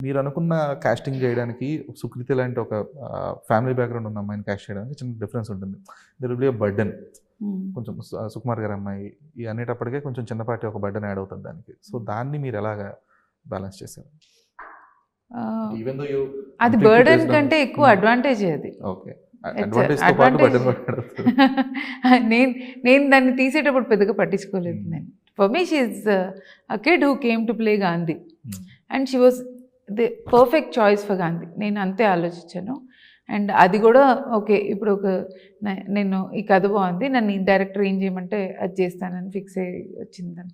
మీరు అనుకున్న కాస్టింగ్ చేయడానికి సుకృతి లాంటి ఒక ఫ్యామిలీ బ్యాక్గ్రౌండ్ ఉన్న అమ్మాయిని కాస్ట్ చేయడానికి చిన్న డిఫరెన్స్ ఉంటుంది. There will be a burden. కొంచెం సుకుమార్ గారి అమ్మాయి ఈ అనేటప్పటికే కొంచెం చిన్నపాటి ఒక బర్డెన్ యాడ్ అవుతుంది దానికి. సో దాన్ని మీరు ఎలాగా బ్యాలెన్స్ చేశారు? అది బర్డెన్ కంటే ఎక్కువ అడ్వాంటేజ్ అది. ఓకే. నేను దాన్ని తీసేటప్పుడు పెద్దగా పట్టించుకోలేదు. నేను for me she is a kid who came to play Gandhi and she was the perfect choice for Gandhi. నేను అంతే ఆలోచించాను. అండ్ అది కూడా ఓకే, ఇప్పుడు నేను ఈ కథ బాగుంది, నన్ను ఈ డైరెక్టర్ ఏం చేయమంటే అది చేస్తానని ఫిక్స్ అయ్యి వచ్చిందని.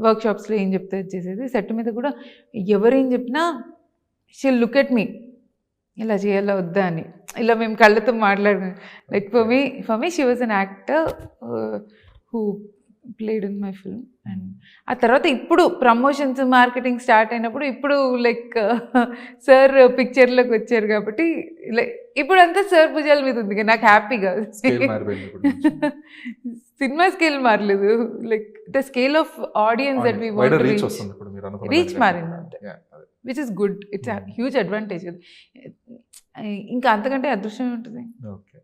వర్క్షాప్స్లో ఏం చెప్తే అది చేసేది. సెట్ మీద కూడా ఎవరేం చెప్పినా షీల్ లుక్ ఎట్ మీ, ఇలా చేయాలా వద్దా అని. ఇలా మేము కళ్ళతో మాట్లాడుకుని like for me she was an actor who played in my film. And ఆ తర్వాత ఇప్పుడు ప్రమోషన్స్ మార్కెటింగ్ స్టార్ట్ అయినప్పుడు ఇప్పుడు లైక్ సార్ పిక్చర్లోకి వచ్చారు కాబట్టి లైక్ ఇప్పుడు అంతా సార్ భుజాల మీద ఉంది. నాకు హ్యాపీగా సినిమా స్కేల్ మారలేదు, like the scale of audience that we want to reach మారింది అంటే, which is good. It's huge advantage. ఇంకా అంతకంటే అదృష్టం ఉంటుంది. ఓకే.